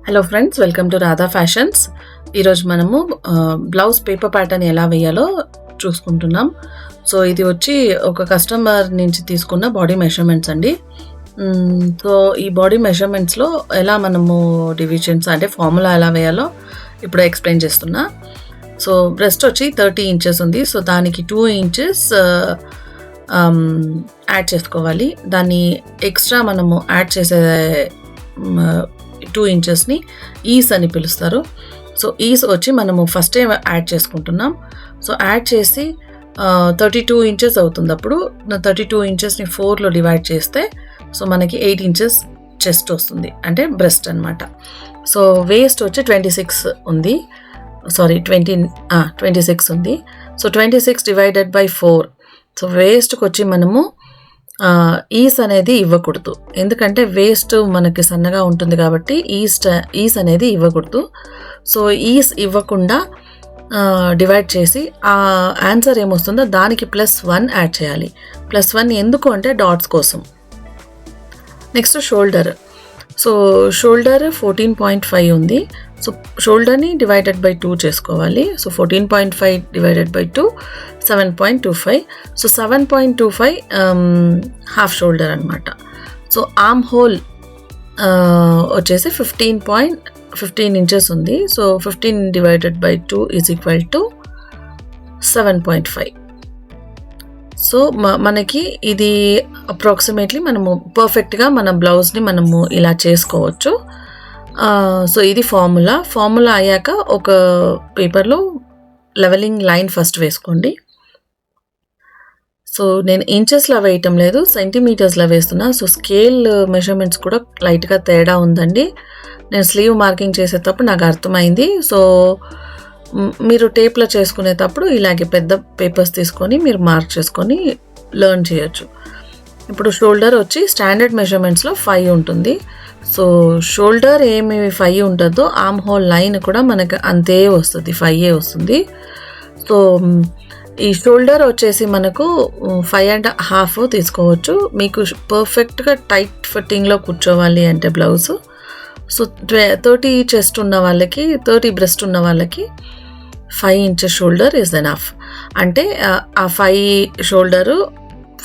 Hello friends, welcome to Radha fashions. ఈరోజు మనము blouse paper pattern ఎలా వేయాలో చూసుకుంటున్నాం. సో ఇది వచ్చి ఒక కస్టమర్ నుంచి తీసుకున్న బాడీ మెజర్మెంట్స్ అండి. సో ఈ బాడీ మెజర్మెంట్స్లో ఎలా మనము డివిజన్స్ అంటే ఫార్ములా ఎలా వేయాలో ఇప్పుడు ఎక్స్ప్లెయిన్ చేస్తున్నా. సో బ్రెస్ట్ వచ్చి 30 ఇంచెస్ ఉంది. సో దానికి 2 ఇంచెస్ యాడ్ చేసుకోవాలి. దాన్ని ఎక్స్ట్రా మనము యాడ్ చేసే 2 ఇంచెస్ని ఈస్ అని పిలుస్తారు. సో ఈస్ వచ్చి మనము ఫస్టే యాడ్ చేసుకుంటున్నాం. సో యాడ్ చేసి 32 ఇంచెస్ అవుతుంది. అప్పుడు 32 ఇంచెస్ని 4లో డివైడ్ చేస్తే సో మనకి 8 ఇంచెస్ చెస్ట్ వస్తుంది, అంటే బ్రెస్ట్ అనమాట. సో వేస్ట్ వచ్చి 26 ఉంది, 26 ఉంది. So 26 divided by 4. సో వేస్ట్కి వచ్చి మనము ఈస్ అనేది ఇవ్వకూడదు, ఎందుకంటే వేస్ట్ మనకి సన్నగా ఉంటుంది కాబట్టి ఈస్ అనేది ఇవ్వకూడదు. సో ఈస్ ఇవ్వకుండా డివైడ్ చేసి ఆ ఆన్సర్ ఏమొస్తుందో దానికి +1 యాడ్ చేయాలి. +1 ఎందుకు అంటే డాట్స్ కోసం. Next shoulder. సో షోల్డర్ 14.5 ఉంది. సో షోల్డర్ని డివైడెడ్ బై 2 చేసుకోవాలి. So 14.5 divided by 2 7.25. So 7.25 half shoulder అనమాట. సో ఆర్మ్ హోల్ వచ్చేసి 15 ఇంచెస్ ఉంది. So 15 divided by 2 is equal to 7.5. So మనకి ఇది అప్రాక్సిమేట్లీ మనము పర్ఫెక్ట్గా మన బ్లౌజ్ని మనము ఇలా చేసుకోవచ్చు. సో ఇది ఫార్ములా అయ్యాక ఒక పేపర్లో లెవెలింగ్ లైన్ ఫస్ట్ వేసుకోండి. సో నేను ఇంచెస్లో వేయటం లేదు, సెంటీమీటర్స్లో వేస్తున్నా. సో స్కేల్ మెజర్మెంట్స్ కూడా లైట్గా తేడా ఉందండి. నేను స్లీవ్ మార్కింగ్ చేసేటప్పుడు నాకు అర్థమైంది. సో మీరు టేప్లో చేసుకునేటప్పుడు ఇలాగే పెద్ద పేపర్స్ తీసుకొని మీరు మార్క్ చేసుకొని లెర్న్ చేయొచ్చు. ఇప్పుడు షోల్డర్ వచ్చి స్టాండర్డ్ మెజర్మెంట్స్లో 5 ఉంటుంది. సో షోల్డర్ ఏమి 5 ఉంటుందో ఆర్మ్ హోల్ లైన్ కూడా మనకు అంతే వస్తుంది, 5 వస్తుంది. సో ఈ షోల్డర్ వచ్చేసి మనకు 5.5 తీసుకోవచ్చు. మీకు పర్ఫెక్ట్గా టైట్ ఫిట్టింగ్లో కూర్చోవాలి అంటే బ్లౌజ్. సో 30 చెస్ట్ ఉన్న వాళ్ళకి, 30 బ్రెస్ట్ ఉన్న వాళ్ళకి 5 ఇంచెస్ షోల్డర్ ఈజ్ ఎనఫ్. అంటే ఆ 5 shoulder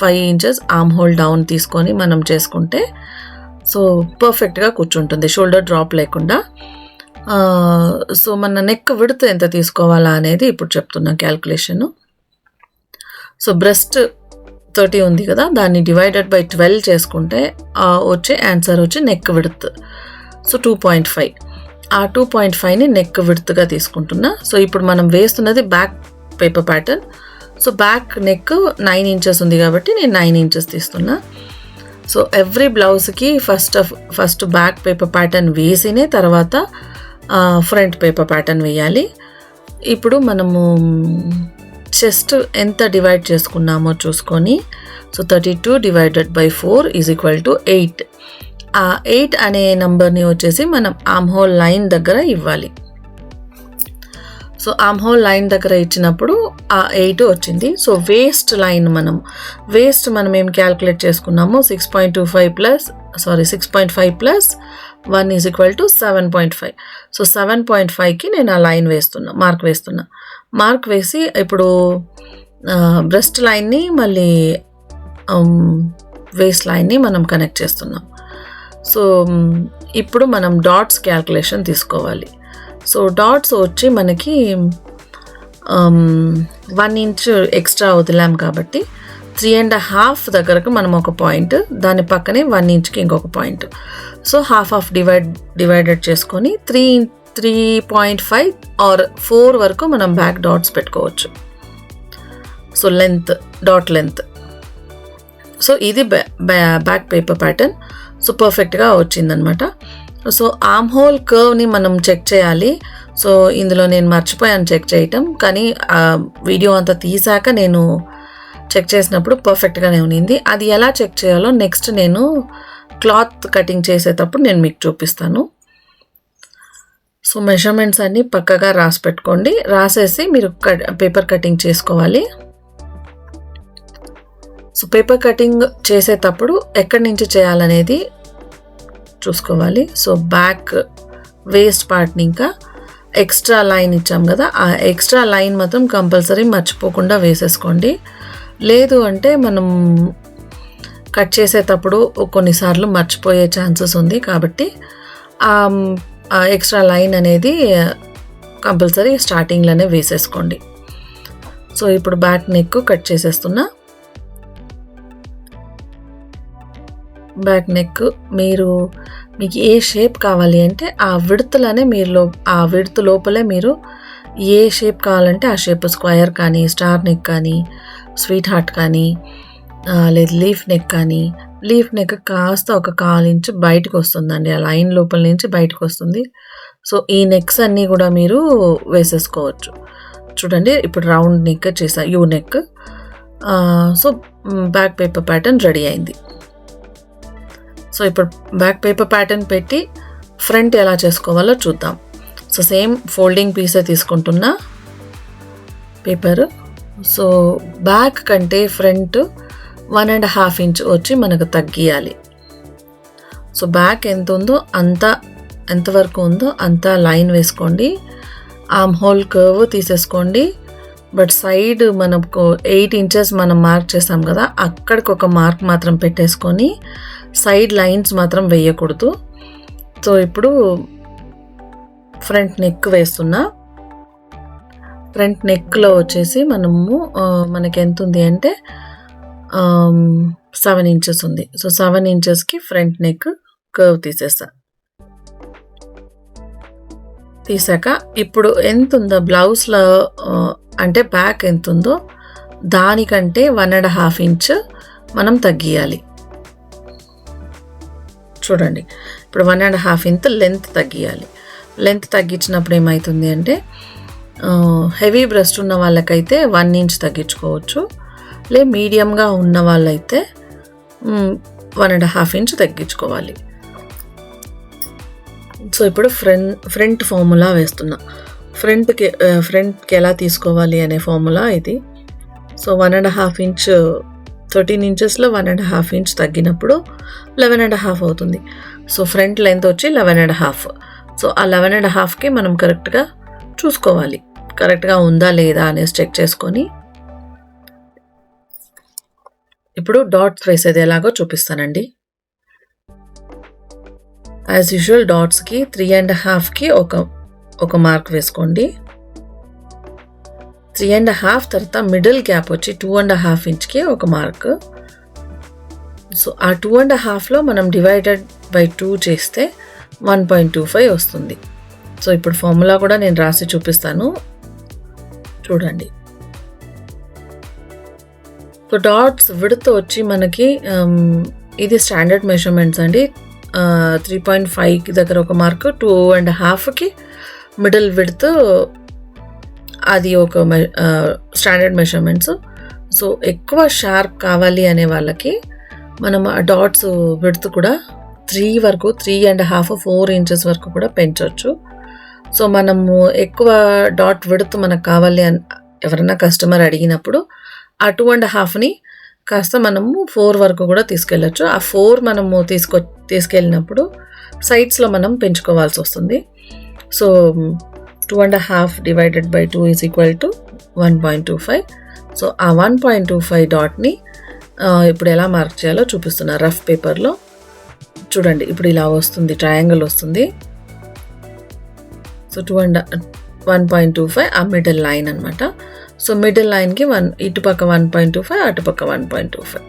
5 inches arm whole down తీసుకొని మనం చేసుకుంటే సో పర్ఫెక్ట్గా కూర్చుంటుంది, షోల్డర్ డ్రాప్ లేకుండా. సో మన నెక్ విడ్త్ ఎంత తీసుకోవాలా అనేది ఇప్పుడు చెప్తున్నా క్యాల్కులేషను. సో బ్రెస్ట్ 30 ఉంది కదా, దాన్ని డివైడెడ్ బై 12 చేసుకుంటే వచ్చే ఆన్సర్ వచ్చి నెక్ విడ్త్. సో 2.5. ఆ 2.5ని నెక్ విడ్త్గా తీసుకుంటున్నా. సో ఇప్పుడు మనం వేస్తున్నది back paper pattern. So back neck 9 inches ఉంది కాబట్టి నేను 9 ఇంచెస్ తీస్తున్నా. సో ఎవ్రీ బ్లౌజ్కి ఫస్ట్ బ్యాక్ పేపర్ ప్యాటర్న్ వేసినే తర్వాత ఫ్రంట్ పేపర్ ప్యాటర్న్ వేయాలి. ఇప్పుడు మనము చెస్ట్ ఎంత డివైడ్ చేసుకున్నామో చూసుకొని, so 32 divided by 4 is equal to 8. ఆ 8 అనే నెంబర్ని వచ్చేసి మనం ఆర్మ్ హోల్ లైన్ దగ్గర ఇవ్వాలి. సో ఆర్మ్ హోల్ లైన్ దగ్గర ఇచ్చినప్పుడు ఆ 8 వచ్చింది. సో వేస్ట్ మనం ఏం క్యాల్కులేట్ చేసుకున్నామో 6.5 plus 1 is equal to 7.5. So 7.5కి నేను ఆ లైన్ మార్క్ వేస్తున్నా. మార్క్ వేసి ఇప్పుడు బ్రెస్ట్ లైన్ని మళ్ళీ వేస్ట్ లైన్ని మనం కనెక్ట్ చేస్తున్నాం. సో ఇప్పుడు మనం డాట్స్ క్యాల్కులేషన్ తీసుకోవాలి. సో డాట్స్ వచ్చి మనకి 1 ఇంచ్ ఎక్స్ట్రా వదిలాం కాబట్టి 3.5 దగ్గరకు మనం ఒక పాయింట్, దాని పక్కనే 1 ఇంచ్కి ఇంకొక పాయింట్. సో హాఫ్ డివైడెడ్ చేసుకొని 3.5 ఆర్ 4 వరకు మనం బ్యాక్ డాట్స్ పెట్టుకోవచ్చు. So dot length. సో ఇది బ్యాక్ పేపర్ ప్యాటర్న్. సో పర్ఫెక్ట్గా వచ్చిందనమాట. సో ఆర్మ్ హోల్ కర్వ్ని మనం చెక్ చేయాలి. సో ఇందులో నేను మర్చిపోయాను చెక్ చేయటం, కానీ వీడియో అంతా తీసాక నేను చెక్ చేసినప్పుడు పర్ఫెక్ట్గానే ఉన్నింది. అది ఎలా చెక్ చేయాలో నెక్స్ట్ నేను క్లాత్ కటింగ్ చేసేటప్పుడు నేను మీకు చూపిస్తాను. సో మెజర్మెంట్స్ అన్నీ పక్కగా రాసి పెట్టుకోండి. రాసేసి మీరు పేపర్ కటింగ్ చేసుకోవాలి. సో పేపర్ కటింగ్ చేసేటప్పుడు ఎక్కడి నుంచి చేయాలనేది చూసుకోవాలి. సో బ్యాక్ వేస్ట్ పార్ట్ని ఇంకా ఎక్స్ట్రా లైన్ ఇచ్చాం కదా, ఆ ఎక్స్ట్రా లైన్ మాత్రం కంపల్సరీ మర్చిపోకుండా వేసేసుకోండి. లేదు అంటే మనం కట్ చేసేటప్పుడు కొన్నిసార్లు మర్చిపోయే ఛాన్సెస్ ఉంది. కాబట్టి ఆ ఎక్స్ట్రా లైన్ అనేది కంపల్సరీ స్టార్టింగ్లోనే వేసేసుకోండి. సో ఇప్పుడు బ్యాక్ నెక్ కట్ చేసేస్తున్నా. బ్యాక్ నెక్ మీకు ఏ షేప్ కావాలి అంటే ఆ విడ్త్లోనే ఆ విడ్త్ లోపలే మీరు ఏ షేప్ కావాలంటే ఆ షేప్, స్క్వైర్ కానీ, స్టార్ నెక్ కానీ, స్వీట్ హార్ట్ కానీ, లేదు లీఫ్ నెక్ కానీ. లీఫ్ నెక్ కాస్త ఒక 1/4 ఇంచు బయటకు వస్తుందండి, ఆ లైన్ లోపల నుంచి బయటకు వస్తుంది. సో ఈ నెక్స్ అన్నీ కూడా మీరు వేసేసుకోవచ్చు. చూడండి ఇప్పుడు రౌండ్ నెక్ చేసా, U neck. So back paper pattern ready అయింది. సో ఇప్పుడు బ్యాక్ పేపర్ ప్యాటర్న్ పెట్టి ఫ్రంట్ ఎలా చేసుకోవాలో చూద్దాం. సో సేమ్ ఫోల్డింగ్ పీసే తీసుకుంటున్నా పేపర్. సో బ్యాక్ కంటే ఫ్రంట్ 1.5 ఇంచ్ వచ్చి మనకు తగ్గియాలి. సో బ్యాక్ ఎంత ఉందో ఎంతవరకు ఉందో అంత లైన్ వేసుకోండి. ఆర్మ్ హోల్ కర్వ్ తీసేసుకోండి. బట్ సైడ్ మనకు 8 ఇంచెస్ మనం మార్క్ చేసాం కదా, అక్కడికి ఒక మార్క్ మాత్రం పెట్టేసుకొని సైడ్ లైన్స్ మాత్రం వేయకూడదు. సో ఇప్పుడు ఫ్రంట్ నెక్ వేస్తున్నా. ఫ్రంట్ నెక్లో వచ్చేసి మనకి ఎంత ఉంది అంటే 7 ఇంచెస్ ఉంది. సో 7 ఇంచెస్కి ఫ్రంట్ నెక్ కర్వ్ తీసాక ఇప్పుడు ఎంత ఉందో బ్లౌజ్లో అంటే బ్యాక్ ఎంత ఉందో దానికంటే 1.5 ఇంచ్ మనం తగ్గియాలి. చూడండి ఇప్పుడు 1.5 ఇంచ్ లెంత్ తగ్గియాలి. లెంత్ తగ్గించినప్పుడు ఏమవుతుంది అంటే హెవీ బ్రెస్ట్ ఉన్న వాళ్ళకైతే 1 ఇంచ్ తగ్గించుకోవచ్చు. మీడియంగా ఉన్న వాళ్ళైతే 1.5 ఇంచ్ తగ్గించుకోవాలి. సో ఇప్పుడు ఫ్రంట్ ఫార్ములా వేస్తున్నా. ఫ్రంట్కి ఎలా తీసుకోవాలి అనే ఫార్ములా ఇది. సో 1.5 ఇంచ్ 13 ఇంచెస్లో 1.5 ఇంచ్ తగ్గినప్పుడు 11.5 అవుతుంది. సో ఫ్రంట్ లెంత్ వచ్చి 11.5. సో ఆ 11.5కి మనం కరెక్ట్గా చూసుకోవాలి, కరెక్ట్గా ఉందా లేదా అనేసి చెక్ చేసుకొని ఇప్పుడు డాట్స్ వేసేది ఎలాగో చూపిస్తానండి. యాజ్ యూజువల్ డాట్స్కి 3.5కి ఒక మార్క్ వేసుకోండి. 3.5 తర్వాత మిడిల్ గ్యాప్ వచ్చి 2.5 ఇంచ్కి ఒక మార్క్. సో ఆ 2.5లో మనం డివైడెడ్ బై 2 చేస్తే 1.25 వస్తుంది. సో ఇప్పుడు ఫార్ములా కూడా నేను రాసి చూపిస్తాను, చూడండి. సో డాట్స్ విడ్త్ వచ్చి మనకి ఇది స్టాండర్డ్ మెజర్మెంట్స్ అండి. 3.5కి దగ్గర ఒక మార్క్, 2.5కి మిడిల్ విడ్త్, అది ఒక స్టాండర్డ్ మెజర్మెంట్స్. సో ఎక్కువ షార్ప్ కావాలి అనే వాళ్ళకి మనం ఆ డాట్స్ విడ్త్ కూడా 3.5 4 ఇంచెస్ వరకు కూడా పెంచవచ్చు. సో మనము ఎక్కువ డాట్ విడ్త్ మనకు కావాలి అని ఎవరైనా కస్టమర్ అడిగినప్పుడు ఆ 2.5ని కాస్త మనము 4 వరకు కూడా తీసుకెళ్ళచ్చు. ఆ 4 మనము తీసుకెళ్ళినప్పుడు సైడ్స్లో మనం పెంచుకోవాల్సి వస్తుంది. So 2.5 divided by 2 is equal to 1.25. So ఆ 1.25 డాట్ని ఇప్పుడు ఎలా మార్క్ చేయాలో చూపిస్తున్నా రఫ్ పేపర్లో. చూడండి ఇప్పుడు ఇలా వస్తుంది, ట్రయాంగిల్ వస్తుంది. సో 1.25 ఆ మిడిల్ లైన్ అనమాట. సో మిడిల్ లైన్కి ఇటుపక్క 1.25, అటుపక్క 1.25.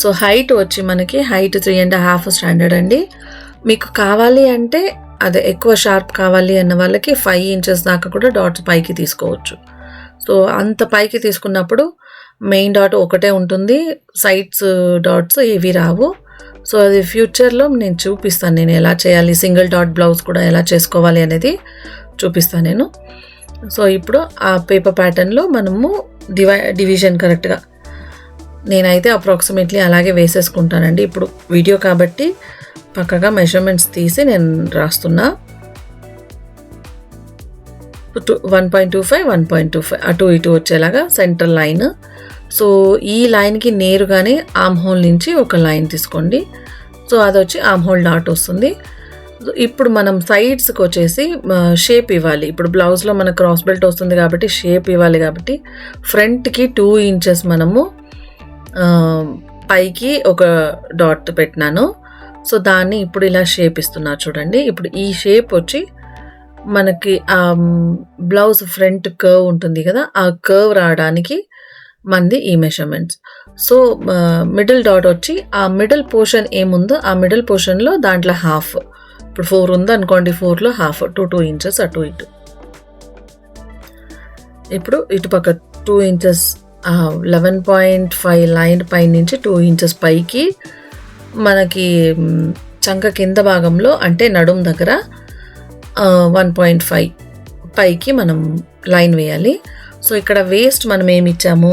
సో హైట్ వచ్చి మనకి హైట్ 3.5 స్టాండర్డ్ అండి. మీకు కావాలి అంటే అదే ఎక్కువ షార్ప్ కావాలి అన్న వాళ్ళకి 5 ఇంచెస్ దాకా కూడా డాట్స్ పైకి తీసుకోవచ్చు. సో అంత పైకి తీసుకున్నప్పుడు మెయిన్ డాట్ ఒకటే ఉంటుంది, సైడ్స్ డాట్స్ ఏవి రావు. సో అది ఫ్యూచర్లో నేను చూపిస్తాను, నేను ఎలా చేయాలి, సింగిల్ డాట్ బ్లౌజ్ కూడా ఎలా చేసుకోవాలి అనేది చూపిస్తాను నేను. సో ఇప్పుడు ఆ పేపర్ ప్యాటర్న్లో మనము డివిజన్ కరెక్ట్గా నేనైతే అప్రాక్సిమేట్లీ అలాగే వేసేసుకుంటానండి. ఇప్పుడు వీడియో కాబట్టి పక్కగా మెజర్మెంట్స్ తీసి నేను రాస్తున్నా. 1.25 1.25 అటు ఇటు వచ్చేలాగా సెంట్రల్ లైన్. సో ఈ లైన్కి నేరుగానే ఆర్మ్ హోల్ నుంచి ఒక లైన్ తీసుకోండి. సో అది వచ్చి ఆర్మ్ హోల్ డాట్ వస్తుంది. ఇప్పుడు మనం సైడ్స్కి వచ్చేసి షేప్ ఇవ్వాలి. ఇప్పుడు బ్లౌజ్లో మన క్రాస్ బెల్ట్ వస్తుంది కాబట్టి షేప్ ఇవ్వాలి కాబట్టి ఫ్రంట్కి 2 ఇంచెస్ మనము పైకి ఒక డాట్ పెట్టినాను. సో దాన్ని ఇప్పుడు ఇలా షేప్ ఇస్తున్నా చూడండి. ఇప్పుడు ఈ షేప్ వచ్చి మనకి బ్లౌజ్ ఫ్రంట్ కర్వ్ ఉంటుంది కదా, ఆ కర్వ్ రావడానికి మంది ఈ మెజర్మెంట్స్. సో మిడిల్ డాట్ వచ్చి ఆ మిడిల్ పోర్షన్ ఏముందో ఆ మిడిల్ పోర్షన్లో దాంట్లో హాఫ్, ఇప్పుడు 4 ఉందనుకోండి, 4లో హాఫ్ 2 ఇంచెస్ అటు ఇటు. ఇప్పుడు ఇటుపక్క 2 ఇంచెస్ 11.5 లైన్ పై నుంచి 2 ఇంచెస్ పైకి మనకి చంక కింద భాగంలో అంటే నడుం దగ్గర 1.5 పైకి మనం లైన్ వేయాలి. సో ఇక్కడ వేస్ట్ మనం ఏమి ఇచ్చాము,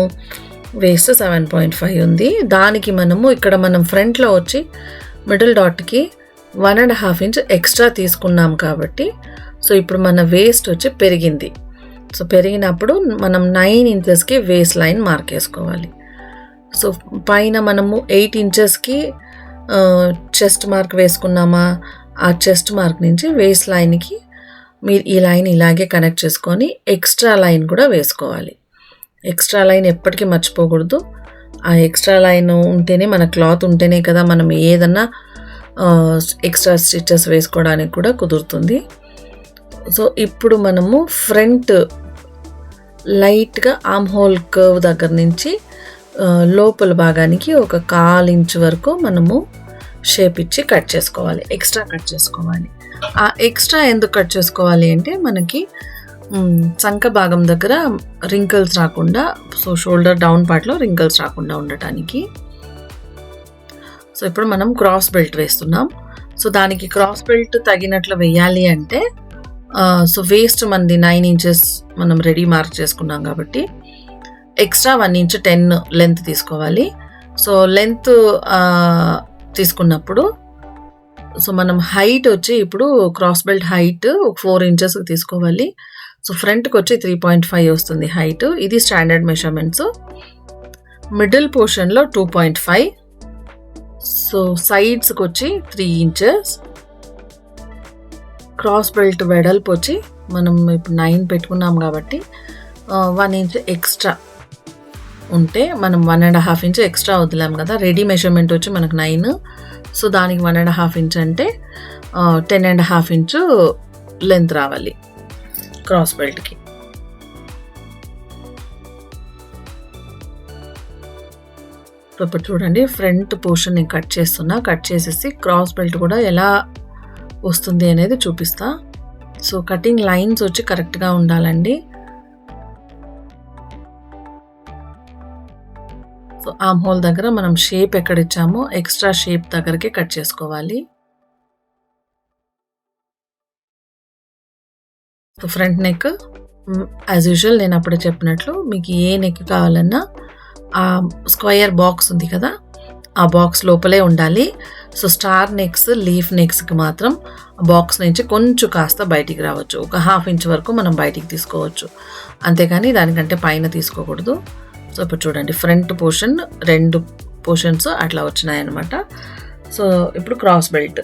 వేస్ట్ 7.5 ఉంది. దానికి మనము ఇక్కడ మనం ఫ్రంట్లో వచ్చి మిడిల్ డాట్కి 1.5 ఇంచ్ ఎక్స్ట్రా తీసుకున్నాం కాబట్టి సో ఇప్పుడు మన వేస్ట్ వచ్చి పెరిగింది. సో పెరిగినప్పుడు మనం 9 ఇంచెస్కి వేస్ట్ లైన్ మార్క్ వేసుకోవాలి. సో పైన మనము 8 ఇంచెస్కి చెస్ట్ మార్క్ వేసుకున్నామా, ఆ చెస్ట్ మార్క్ నుంచి వేస్ట్ లైన్కి మీరు ఈ లైన్ ఇలాగే కనెక్ట్ చేసుకొని ఎక్స్ట్రా లైన్ కూడా వేసుకోవాలి. ఎక్స్ట్రా లైన్ ఎప్పటికీ మర్చిపోకూడదు. ఆ ఎక్స్ట్రా లైన్ ఉంటేనే మన క్లాత్ ఉంటేనే కదా మనం ఏదన్నా ఎక్స్ట్రా స్టిచెస్ వేసుకోవడానికి కూడా కుదురుతుంది. సో ఇప్పుడు మనము ఫ్రంట్ లైట్గా ఆర్మ్ హోల్ కర్వ్ దగ్గర నుంచి లోపల భాగానికి ఒక 1/4 ఇంచ్ వరకు మనము షేప్ ఇచ్చి కట్ చేసుకోవాలి, ఎక్స్ట్రా కట్ చేసుకోవాలి. ఆ ఎక్స్ట్రా ఎందుకు కట్ చేసుకోవాలి అంటే మనకి చంక భాగం దగ్గర రింకిల్స్ రాకుండా, సో షోల్డర్ డౌన్ పార్ట్లో రింకిల్స్ రాకుండా ఉండటానికి. సో ఇప్పుడు మనం క్రాస్ బెల్ట్ వేస్తున్నాం. సో దానికి క్రాస్ బెల్ట్ తగినట్లు వేయాలి అంటే సో వేస్ట్ మనది 9 ఇంచెస్ మనం రెడీ మార్క్ చేసుకున్నాం కాబట్టి ఎక్స్ట్రా 1 ఇంచ్ 10 లెంత్ తీసుకోవాలి. సో లెంత్ తీసుకున్నప్పుడు సో మనం హైట్ వచ్చి ఇప్పుడు క్రాస్ బెల్ట్ హైట్ 4 ఇంచెస్ తీసుకోవాలి. సో ఫ్రంట్కి వచ్చి 3.5 వస్తుంది హైట్. ఇది స్టాండర్డ్ మెజర్మెంట్స్. మిడిల్ పోర్షన్లో 2.5. సో సైడ్స్కి వచ్చి 3 ఇంచెస్. క్రాస్ బెల్ట్ వెడల్పు వచ్చి మనం ఇప్పుడు 9 పెట్టుకున్నాం కాబట్టి 1 ఇంచ్ ఎక్స్ట్రా ఉంటే మనం 1.5 ఇంచ్ ఎక్స్ట్రా వదిలాం కదా. రెడీ మెజర్మెంట్ వచ్చి మనకు 9. సో దానికి 1.5 ఇంచ్ అంటే 10.5 ఇంచ్ లెంత్ రావాలి క్రాస్ బెల్ట్కి. ఇప్పుడు చూడండి ఫ్రంట్ పోర్షన్ నేను కట్ చేస్తున్నా. కట్ చేసేసి క్రాస్ బెల్ట్ కూడా ఎలా వస్తుంది అనేది చూపిస్తా. సో కటింగ్ లైన్స్ వచ్చి కరెక్ట్గా ఉండాలండి. సో ఆర్మ్ హోల్ దగ్గర మనం షేప్ ఎక్కడ ఇచ్చామో ఎక్స్ట్రా షేప్ దగ్గరికి కట్ చేసుకోవాలి. So front neck as usual నేను అప్పుడే చెప్పినట్లు మీకు ఏ నెక్ కావాలన్నా ఆ స్క్వయర్ బాక్స్ ఉంది కదా, ఆ బాక్స్ లోపలే ఉండాలి. సో స్టార్ నెక్స్, లీఫ్ నెక్స్కి మాత్రం బాక్స్ నుంచి కొంచెం కాస్త బయటికి రావచ్చు. ఒక 1/2 ఇంచ్ వరకు మనం బయటికి తీసుకోవచ్చు, అంతేకాని దానికంటే పైన తీసుకోకూడదు. సో ఇప్పుడు చూడండి ఫ్రంట్ పోర్షన్ 2 పోర్షన్స్ అట్లా వచ్చినాయన్నమాట. సో ఇప్పుడు cross belt.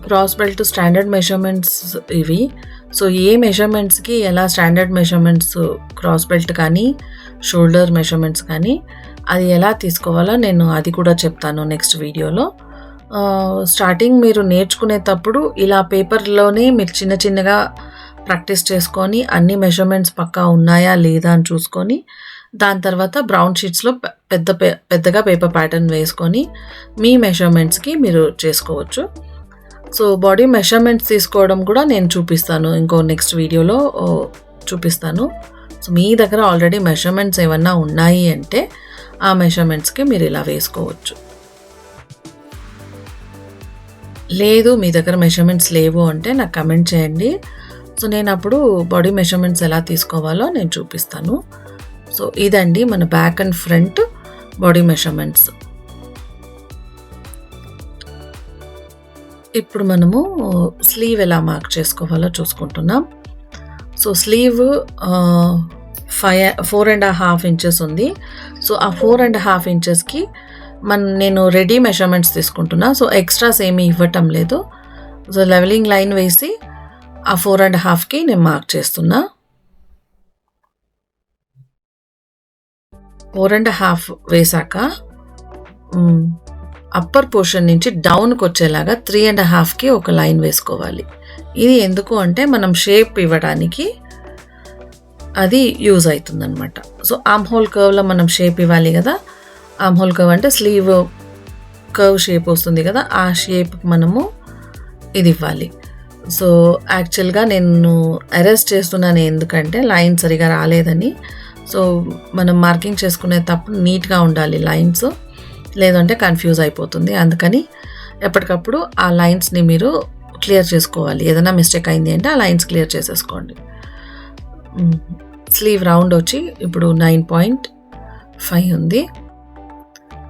Cross belt standard measurements ఇవి. సో ఏ మెజర్మెంట్స్కి ఎలా స్టాండర్డ్ మెజర్మెంట్స్ క్రాస్ బెల్ట్ కానీ షోల్డర్ మెజర్మెంట్స్ కానీ అది ఎలా తీసుకోవాలో నేను అది కూడా చెప్తాను నెక్స్ట్ వీడియోలో. స్టార్టింగ్ మీరు నేర్చుకునేటప్పుడు ఇలా పేపర్లోనే మీరు చిన్న చిన్నగా ప్రాక్టీస్ చేసుకొని అన్ని మెజర్మెంట్స్ పక్కా ఉన్నాయా లేదా అని చూసుకొని దాని తర్వాత బ్రౌన్ షీట్స్లో పెద్దగా పేపర్ ప్యాటర్న్ వేసుకొని మీ మెజర్మెంట్స్కి మీరు చేసుకోవచ్చు. సో బాడీ మెజర్మెంట్స్ తీసుకోవడం కూడా నేను చూపిస్తాను, ఇంకో నెక్స్ట్ వీడియోలో చూపిస్తాను. సో మీ దగ్గర ఆల్రెడీ మెజర్మెంట్స్ ఏమన్నా ఉన్నాయి అంటే ఆ మెజర్మెంట్స్కి మీరు ఇలా వేసుకోవచ్చు. లేదు మీ దగ్గర మెజర్మెంట్స్ లేవు అంటే నాకు కమెంట్ చేయండి. సో నేను అప్పుడు బాడీ మెజర్మెంట్స్ ఎలా తీసుకోవాలో నేను చూపిస్తాను. సో ఇదండి మన back and front body measurements. ఇప్పుడు మనము స్లీవ్ ఎలా మార్క్ చేసుకోవాలో చూసుకుంటున్నాం. సో స్లీవ్ 4.5 ఇంచెస్ ఉంది. సో ఆ 4.5 ఇంచెస్కి నేను రెడీ మెజర్మెంట్స్ తీసుకుంటున్నా. సో ఎక్స్ట్రాస్ ఏమీ ఇవ్వటం లేదు. సో లెవెలింగ్ లైన్ వేసి ఆ 4.5కి నేను మార్క్ చేస్తున్నా. 4.5 వేసాక అప్పర్ పోర్షన్ నుంచి డౌన్కి వచ్చేలాగా 3.5కి ఒక లైన్ వేసుకోవాలి. ఇది ఎందుకు అంటే మనం షేప్ ఇవ్వడానికి అది యూజ్ అవుతుంది అనమాట. సో ఆర్మ్ హోల్ కర్వ్లో మనం షేప్ ఇవ్వాలి కదా. ఆర్మ్ హోల్ కర్వ్ అంటే స్లీవ్ కర్వ్ షేప్ వస్తుంది కదా, ఆ షేప్ మనము ఇది ఇవ్వాలి. సో యాక్చువల్గా నేను అరెస్ట్ చేస్తున్నాను ఎందుకంటే లైన్ సరిగా రాలేదని. సో మనం మార్కింగ్ చేసుకునేటప్పుడు నీట్గా ఉండాలి లైన్స్, లేదంటే కన్ఫ్యూజ్ అయిపోతుంది. అందుకని ఎప్పటికప్పుడు ఆ లైన్స్ని మీరు క్లియర్ చేసుకోవాలి. ఏదైనా మిస్టేక్ అయింది అంటే ఆ లైన్స్ క్లియర్ చేసేసుకోండి. స్లీవ్ రౌండ్ వచ్చి ఇప్పుడు 9.5 ఉంది.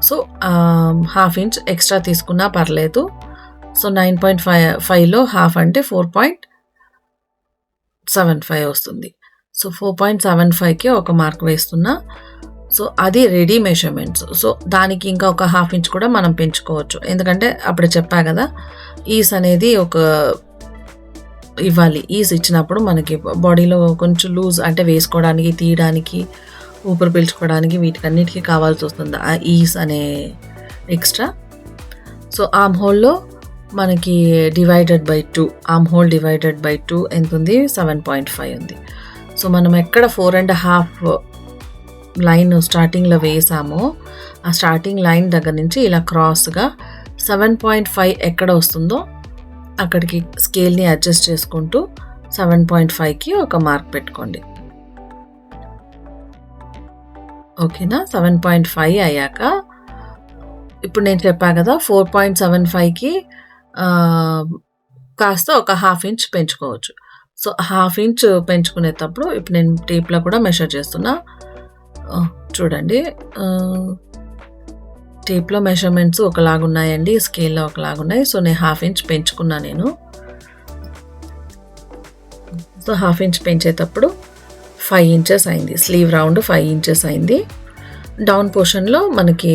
సో 1/2 ఇంచ్ ఎక్స్ట్రా తీసుకున్నా పర్లేదు. సో 9.5లో హాఫ్ అంటే 4.75 వస్తుంది. సో 4.75కి ఒక మార్క్ వేస్తున్నా. సో అది రెడీ మెజర్మెంట్స్. సో దానికి ఇంకా ఒక 1/2 ఇంచ్ కూడా మనం పెంచుకోవచ్చు. ఎందుకంటే అప్పుడు చెప్పా కదా, ఈస్ అనేది ఒక ఇవ్వాలి. ఈస్ ఇచ్చినప్పుడు మనకి బాడీలో కొంచెం లూజ్ అంటే వేసుకోవడానికి, తీయడానికి, ఊపిరి పీల్చుకోవడానికి వీటికన్నిటికీ కావాల్సి వస్తుంది ఆ ఈస్ అనే ఎక్స్ట్రా. సో ఆర్మ్ హోల్లో మనకి divided by 2, arm whole divided by 2 ఎంత ఉంది? 7.5 ఉంది. సో మనం ఎక్కడ 4.5 లైన్ స్టార్టింగ్లో వేసామో ఆ స్టార్టింగ్ లైన్ దగ్గర నుంచి ఇలా క్రాస్గా 7.5 ఎక్కడ వస్తుందో అక్కడికి స్కేల్ని అడ్జస్ట్ చేసుకుంటూ 7.5కి ఒక మార్క్ పెట్టుకోండి. ఓకేనా? 7.5 అయ్యాక ఇప్పుడు నేను చెప్పా కదా 4.75కి కాస్త ఒక 1/2 ఇంచ్ పెంచుకోవచ్చు. సో 1/2 ఇంచ్ పెంచుకునేటప్పుడు ఇప్పుడు నేను టేప్లో కూడా మెషర్ చేస్తున్నా. చూడండి, టేప్లో మెజర్మెంట్స్ ఒకలాగున్నాయండి, స్కేల్లో ఒకలాగున్నాయి. సో నేను 1/2 ఇంచ్ పెంచుకున్నా నేను. సో 1/2 ఇంచ్ పెంచేటప్పుడు 5 ఇంచెస్ అయింది. స్లీవ్ రౌండ్ 5 ఇంచెస్ అయింది. డౌన్ పోర్షన్లో మనకి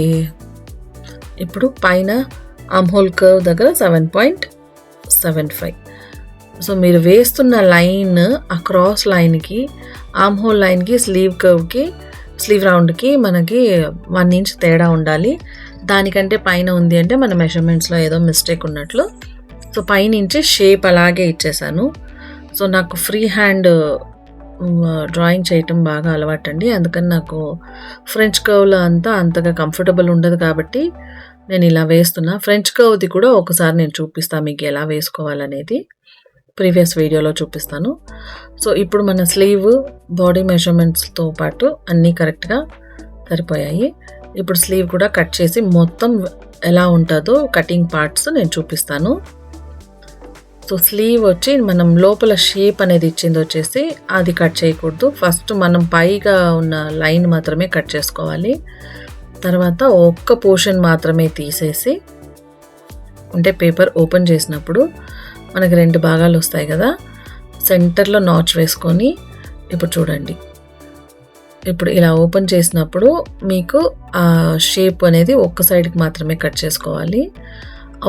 ఇప్పుడు పైన ఆర్మ్ హోల్ కర్వ్ దగ్గర 7.75. సో మీరు వేస్తున్న లైన్ ఆ క్రాస్ లైన్కి, ఆర్మ్ హోల్ లైన్కి, స్లీవ్ కర్వ్కి, స్లీవ్ రౌండ్కి మనకి 1 ఇంచ్ తేడా ఉండాలి. దానికంటే పైన ఉంది అంటే మన మెజర్మెంట్స్లో ఏదో మిస్టేక్ ఉన్నట్లు. సో పైనుంచి షేప్ అలాగే ఇచ్చేసాను. సో నాకు ఫ్రీ హ్యాండ్ డ్రాయింగ్ చేయటం బాగా అలవాటండి. అందుకని నాకు ఫ్రెంచ్ కర్వ్లో అంతగా కంఫర్టబుల్ ఉండదు కాబట్టి నేను ఇలా వేస్తున్నా. ఫ్రెంచ్ కర్వ్ది కూడా ఒకసారి నేను చూపిస్తాను మీకు ఎలా వేసుకోవాలనేది, ప్రీవియస్ వీడియోలో చూపిస్తాను. సో ఇప్పుడు మన స్లీవ్ బాడీ మెజర్మెంట్స్తో పాటు అన్నీ కరెక్ట్గా సరిపోయాయి. ఇప్పుడు స్లీవ్ కూడా కట్ చేసి మొత్తం ఎలా ఉంటుందో కటింగ్ పార్ట్స్ నేను చూపిస్తాను. సో స్లీవ్ వచ్చి మనం లోపల షేప్ అనేది ఇచ్చింది వచ్చేసి అది కట్ చేయకూడదు. ఫస్ట్ మనం పైగా ఉన్న లైన్ మాత్రమే కట్ చేసుకోవాలి. తర్వాత ఒక్క పోర్షన్ మాత్రమే తీసేసి, అంటే పేపర్ ఓపెన్ చేసినప్పుడు మనకి 2 భాగాలు వస్తాయి కదా, సెంటర్లో నాచ్ వేసుకొని ఇప్పుడు చూడండి, ఇప్పుడు ఇలా ఓపెన్ చేసినప్పుడు మీకు ఆ షేప్ అనేది ఒక్క సైడ్కి మాత్రమే కట్ చేసుకోవాలి.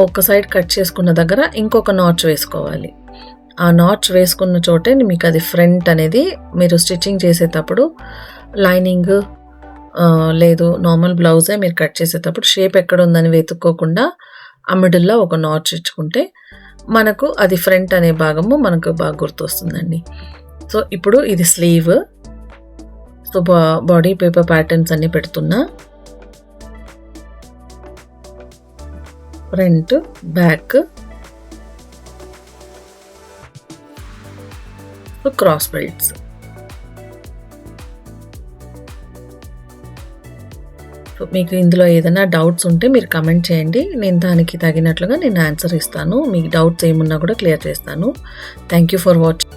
ఒక్క సైడ్ కట్ చేసుకున్న దగ్గర ఇంకొక నాచ్ వేసుకోవాలి. ఆ నాచ్ వేసుకున్న చోటే మీకు అది ఫ్రంట్ అనేది మీరు స్టిచ్చింగ్ చేసేటప్పుడు లైనింగ్ లేదు నార్మల్ బ్లౌజే మీరు కట్ చేసేటప్పుడు షేప్ ఎక్కడ ఉందని వెతుక్కోకుండా ఆ మిడిల్లో ఒక నాచ్ ఇచ్చుకుంటే మనకు అది ఫ్రంట్ అనే భాగము మనకు బాగా గుర్తొస్తుందండి. సో ఇప్పుడు ఇది sleeve. So body paper patterns అన్నీ పెడుతున్నా. Front, back, cross belts. So మీకు ఇందులో ఏదైనా డౌట్స్ ఉంటే మీరు కమెంట్ చేయండి. నేను దానికి తగినట్లుగా నేను ఆన్సర్ ఇస్తాను. మీకు డౌట్స్ ఏమున్నా కూడా క్లియర్ చేస్తాను. Thank you for watching.